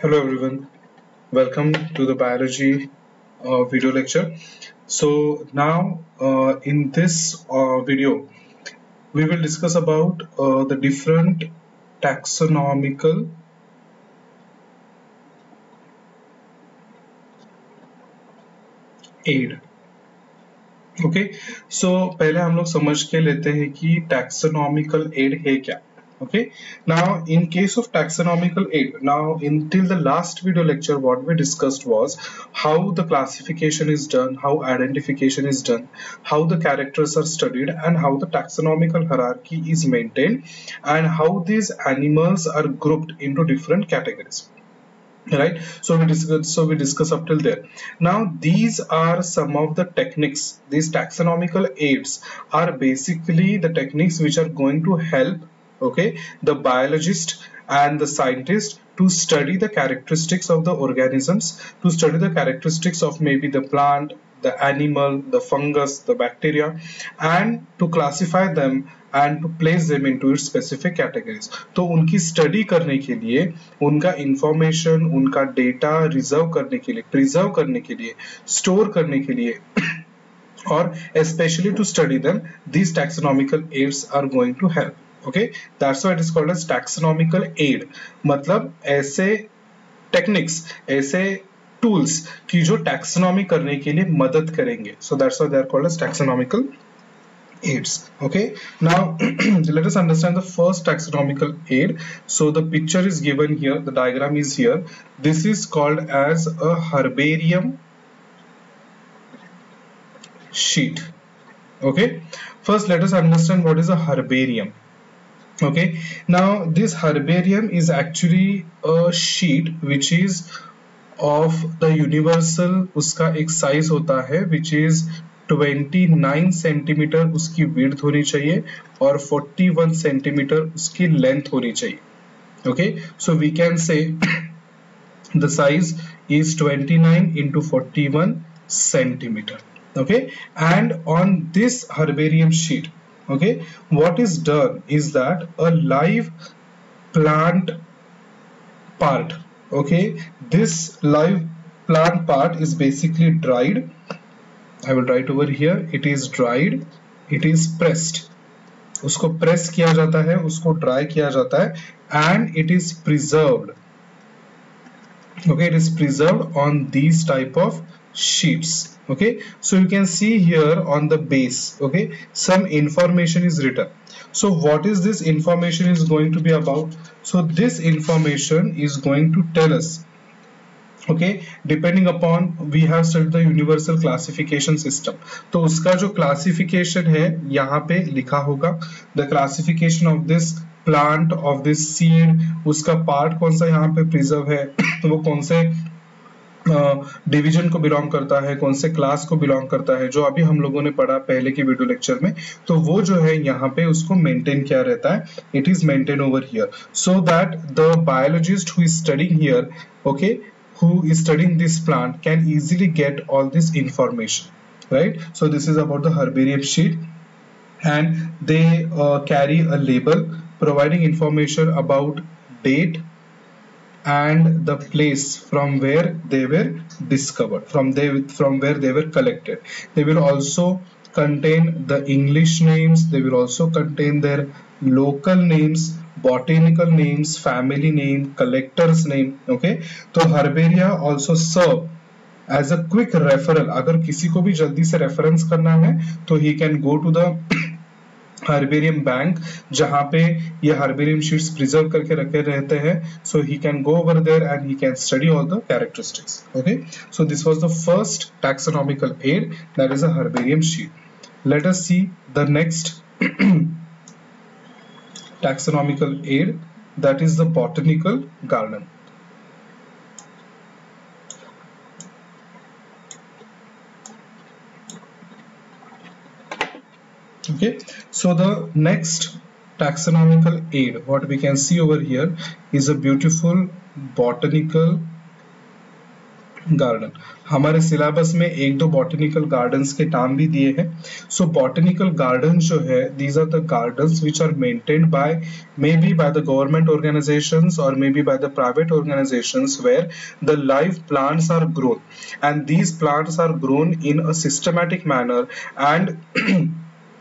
Hello everyone, welcome to the biology video lecture. So now in this video we will discuss about the different taxonomical aid. Okay so पहले हम लोग समझ के लेते हैं कि टैक्सोनॉमिकल एड है क्या. Okay, now in case of taxonomical aid, now until the last video lecture what we discussed was how the classification is done, how identification is done, how the characters are studied, and how the taxonomical hierarchy is maintained, and how these animals are grouped into different categories, right? So we discuss up till there. Now these are some of the techniques. These taxonomical aids are basically the techniques which are going to help, okay, the biologist and the scientist to study the characteristics of the organisms, to study the characteristics of maybe the plant, the animal, the fungus, the bacteria, and to classify them and to place them into its specific categories. तो उनकी study करने के लिए, उनका information, उनका data reserve करने के लिए, प्रिजर्व करने के लिए, स्टोर करने के लिए, और especially to study them, these taxonomical aids are going to help. Okay, that's why it is called as taxonomical aid. मतलब ऐसे टेक्निक्स, ऐसे टूल्स की जो टैक्सोनॉमी करने के लिए मदद करेंगे. So that's why they are called as taxonomical aids. Okay, now let us understand the first taxonomical aid. So the picture is given here, the diagram is here. This is called as a herbarium sheet. Okay, first let us understand what is a herbarium. Okay, now this herbarium is actually a sheet which is of the universal, उसका एक size होता है which is 29 centimetre उसकी width होनी चाहिए और 41 centimetre उसकी length होनी चाहिए. Okay, so we can say the size is 29 into 41 centimeter. Okay, and on this herbarium sheet, okay, what is done is that a live plant part, okay, this live plant part is basically dried. I will write over here, it is dried, it is pressed. उसको press किया जाता है, उसको dry किया जाता है, and it is preserved. Okay, it is preserved on these type of sheets. Okay, so you can see here on the base, okay, some information is written. So what is this information is going to be about? So this information is going to tell us, okay, depending upon we have studied the universal classification system, तो उसका जो classification है यहाँ पे लिखा होगा. The classification of this plant, of this seed, उसका part कौन सा यहाँ पे preserve है, तो वो कौन से डिवीजन को बिलोंग करता है, कौन से क्लास को बिलोंग करता है, जो अभी हम लोगों ने पढ़ा पहले की वीडियो लेक्चर में, तो वो जो है यहाँ पे उसको मेंटेन किया रहता है. It is maintain over here so that the biologist who is studying here, okay, who is studying this plant can easily get all this information, right? So this is about the herbarium sheet, and they carry a label providing information about date and the place from where they were discovered, from where they were collected. They will also contain the English names, they will also contain their local names, botanical names, family name, collector's name. Okay, तो herbaria also serve as a quick referral. अगर किसी को भी जल्दी से reference करना है तो he can go to the herbarium bank, जहां पे ये हर्बेरियम शीट्स प्रिजर्व करके रखे रहते हैं. So he can go over there and he can study all the characteristics. Okay, so this was the first taxonomical aid, that is a herbarium sheet. Let us see the next taxonomical aid, that is the botanical garden. Okay, so the next taxonomical aid, what we can see over here is a beautiful botanical garden, हमारे syllabus में एक दो botanical gardens के नाम भी दिए हैं. सो botanical garden जो है, these are the gardens which are maintained by maybe by the government organizations or maybe by the private organizations, where the live plants are grown, and these plants are grown in a systematic manner. And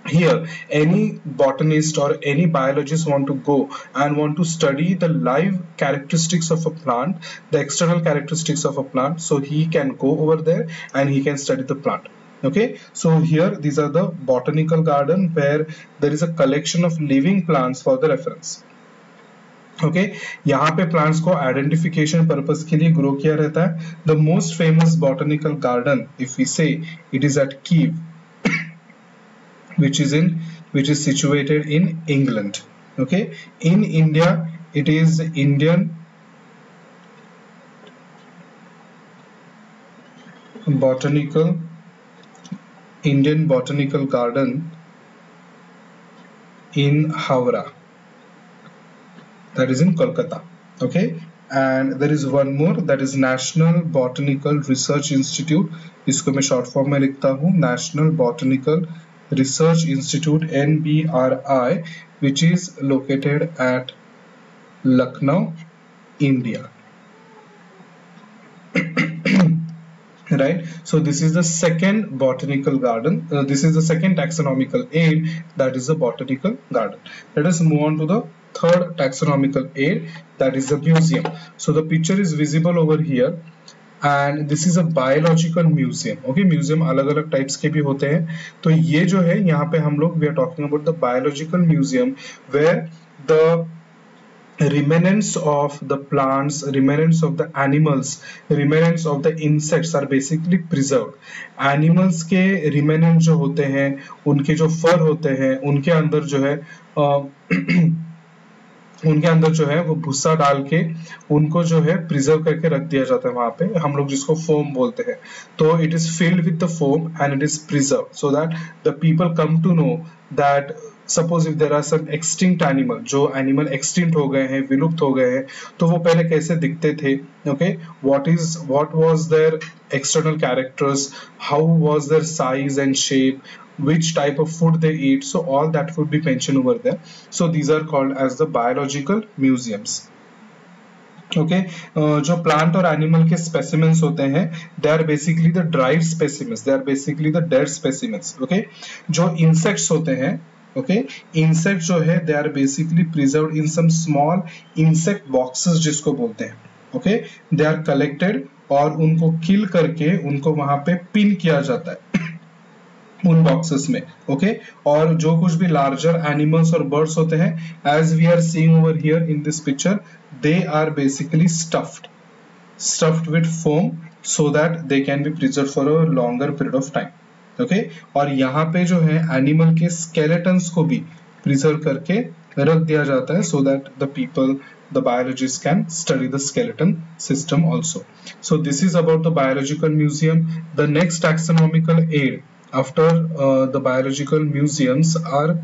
here any botanist or any biologist want to go and want to study the live characteristics of a plant, the external characteristics of a plant, so he can go over there and he can study the plant. Okay, so here these are the botanical garden where there is a collection of living plants for the reference. Okay यहाँ पे plants को identification purpose के लिए grow किया रहता है. The most famous botanical garden if we say it is at Kew, which is situated in England. Okay, in India it is Indian Botanical Garden in Howrah, that is in Kolkata. Okay, and there is one more, that is National Botanical Research Institute. इसको मैं short form में लिखता हूँ, national botanical Research Institute NBRI, which is located at Lucknow, India. Right, so this is the second botanical garden, this is the second taxonomical aid, that is the botanical garden. Let us move on to the third taxonomical aid, that is the museum. So the picture is visible over here, and this is a biological museum. Okay, museum अलग अलग types के भी होते हैं. तो ये जो है यहाँ पे हम लोग we are talking about the biological museum, where the remnants of the plants, remnants of the animals, remnants of the insects are basically preserved. Animals के remnant जो होते हैं, उनके जो fur होते हैं, उनके अंदर जो है उनके अंदर जो है वो भूसा डाल के उनको जो है प्रिजर्व करके रख दिया जाता है वहां पे, हम लोग जिसको फोम बोलते हैं. तो it is filled with the foam and it is preserve so that the people come to know that suppose if there are some extinct animal, जो एनिमल एक्सटिंक्ट हो गए हैं, विलुप्त हो गए हैं, तो वो पहले कैसे दिखते थे. Okay, what was their external characters, how was their size and shape, which type of food they eat, so all that would be mentioned over there. So these are called as the biological museums. Okay, जो plant और animal के specimens होते हैं, they are basically the dried specimens, they are basically the dead specimens. Okay, जो insects होते हैं, okay, insects जो है they are basically preserved in some small insect boxes जिसको बोलते हैं. Okay, they are collected और उनको kill करके उनको वहां पे pin किया जाता है उन बॉक्सेस में. ओके, और जो कुछ भी लार्जर एनिमल्स और बर्ड्स होते हैं, as we are seeing over here in this picture, they are basically stuffed with foam so that they can be preserve for a longer period of time. Okay, और यहाँ पे जो है animal के skeletons को भी प्रिजर्व करके रख दिया जाता है सो that the people, the biologists can study the skeleton system also. So this is about the biological museum. The next taxonomical aid after the biological museums are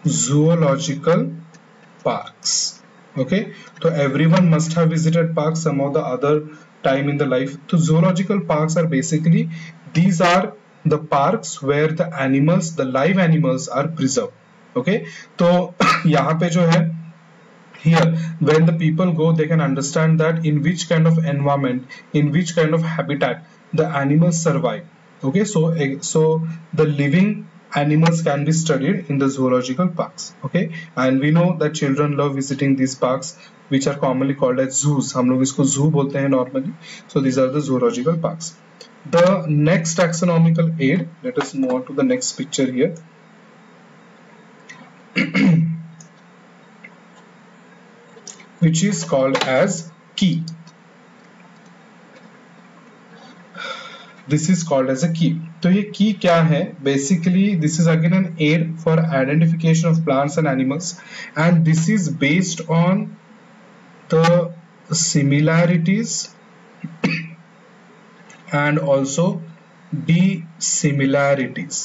zoological parks. Okay, so everyone must have visited parks some of the other time in the life. So zoological parks are basically, these are the parks where the animals, the live animals are preserved. Okay, तो यहाँ पे जो है, here when the people go, they can understand that in which kind of environment, in which kind of habitat the animals survive. Okay, so the living animals can be studied in the zoological parks. Okay, and we know that children love visiting these parks, which are commonly called as zoos. हम लोग इसको zoo बोलते हैं normally. So these are the zoological parks. The next taxonomical aid, let us move on to the next picture here. Which is called as key. This is called as a key. तो ये key क्या है? Basically, this is again an aid for identification of plants and animals, and this is based on the similarities and also dissimilarities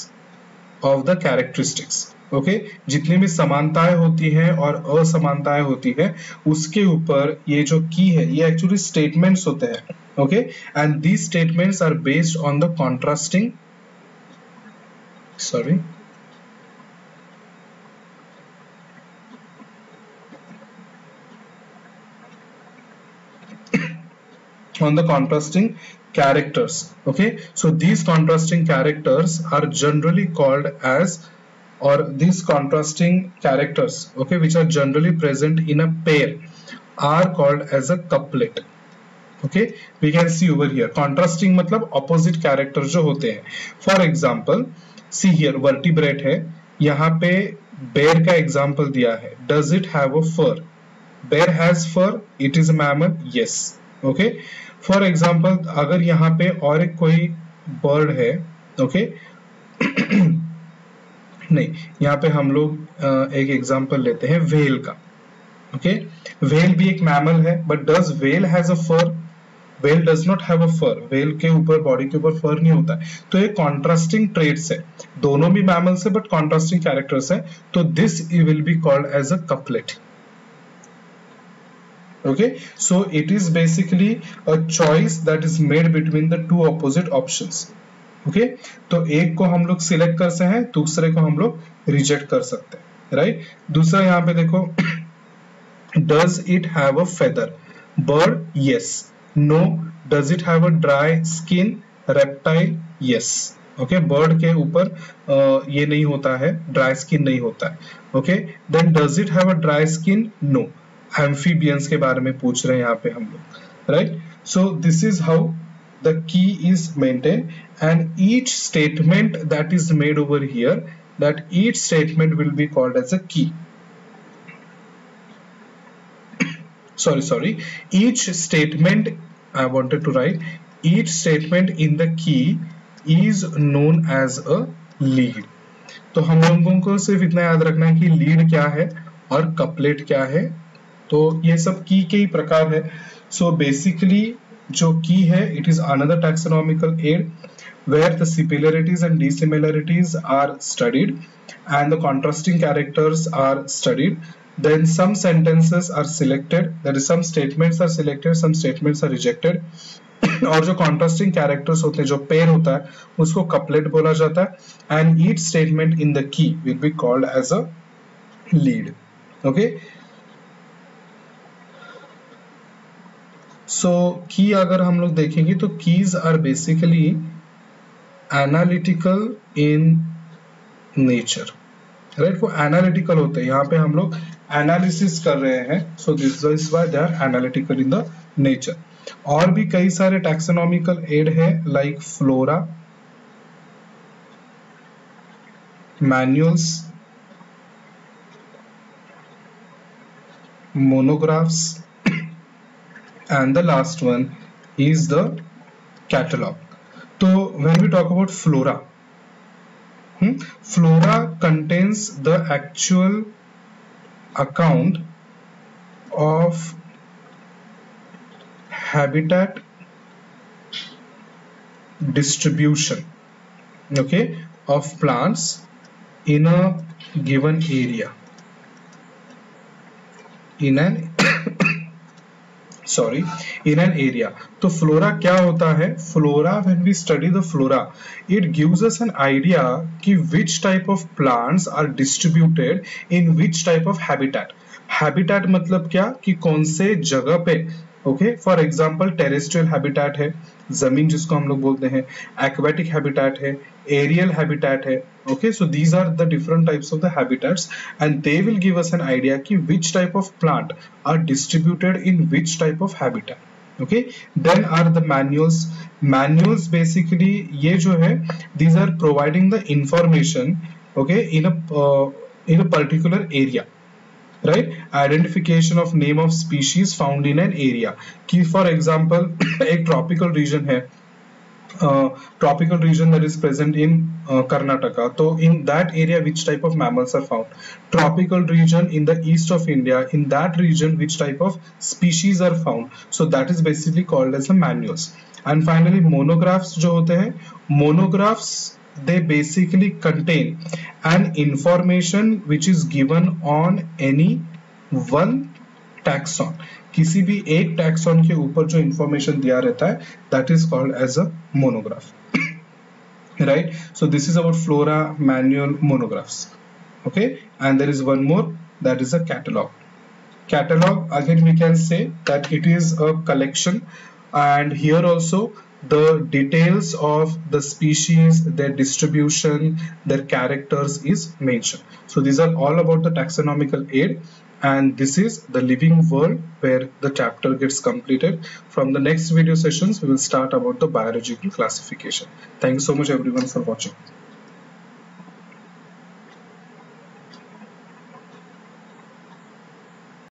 of the characteristics. Okay जितनी भी समानताएं होती हैं और असमानताएं होती है उसके ऊपर ये जो की है ये एक्चुअली स्टेटमेंट्स होते हैं okay and these statements are based on the contrasting on the contrasting characters. Okay, so these contrasting characters are generally called as, or these contrasting characters, okay, which are generally present in a pair are called as a couplet. Okay, we can see over here contrasting मतलब opposite character जो होते हैं. For example, see here vertebrate है, यहाँ पे bear का example दिया है. Does it have a fur? Bear has fur. It is a mammal. Yes. Okay. For example अगर यहाँ पे और एक कोई बर्ड है ओके नहीं यहाँ पे हम लोग एक एग्जाम्पल लेते हैं व्हेल का ओके व्हेल भी एक मैमल है but does whale has a fur whale does not have a fur whale के ऊपर बॉडी के ऊपर फर नहीं होता है तो ये कॉन्ट्रास्टिंग ट्रेट्स है दोनों भी मैमल्स है बट कॉन्ट्रास्टिंग कैरेक्टर्स है तो this will be called as a couplet okay so it is basically a choice that is made between the two opposite options okay तो एक को हम लोग सिलेक्ट कर सकते हैं दूसरे को हम लोग रिजेक्ट कर सकते हैं राइट दूसरा यहाँ पे देखो does it have a feather bird yes no does it have a dry skin reptile yes okay bird के ऊपर ये नहीं होता है dry skin नहीं होता है okay then does it have a dry skin no amphibians के बारे में पूछ रहे हैं यहाँ पे हम लोग right so this is how the key is maintained and each statement that is made over here that each statement will be called as a key sorry each statement I wanted to write each statement in the key is known as a lead तो हम लोगों को सिर्फ इतना याद रखना है कि lead क्या है और couplet क्या है तो ये सब की के ही प्रकार है सो बेसिकली जो की है it is another taxonomical aid where the similarities and dissimilarities are studied and the contrasting characters are studied then some sentences are selected that is some statements are selected some statements are rejected और जो contrasting characters होते हैं जो pair होता है उसको couplet बोला जाता है and each statement in the key will be called as a lead okay सो की अगर हम लोग देखेंगे तो keys are basically analytical in nature right वो एनालिटिकल होते हैं यहाँ पे हम लोग एनालिसिस कर रहे हैं so this is why they are analytical in the nature और भी कई सारे टैक्सोनॉमिकल एड है like flora manuals monographs and the last one is the catalog so when we talk about flora flora contains the actual account of habitat distribution okay of plants in a given area in an area तो flora क्या होता है flora when we study the flora it gives us an idea कि which type of plants are distributed in which type of habitat मतलब क्या कि कौन से जगह पे okay for example terrestrial habitat है जमीन जिसको हम लोग बोलते हैं एक्वेटिक हैबिटेट है एरियल हैबिटेट है okay so these are the different types of the habitats and they will give us an idea ki which type of plant are distributed in which type of habitat okay then are the manuals basically ye jo hai these are providing the information okay in a particular area right identification of name of species found in an area ki for example ek tropical region hai tropical region that is present in Karnataka so in that area which type of mammals are found tropical region in the east of India in that region which type of species are found so that is basically called as the manuals and finally monographs जो होते हैं monographs they basically contain an information which is given on any one taxon. किसी भी एक taxon के ऊपर जो information दिया रहता है, that is called as a monograph. Right? So this is about flora manual monographs. Okay, and there is one more, that is a catalog. Catalog, again we can say that it is a collection, and here also the details of the species, their distribution, their characters is mentioned. So these are all about the taxonomical aid, and this is the living world where the chapter gets completed. From the next video sessions we will start about the biological classification. Thank you so much everyone for watching.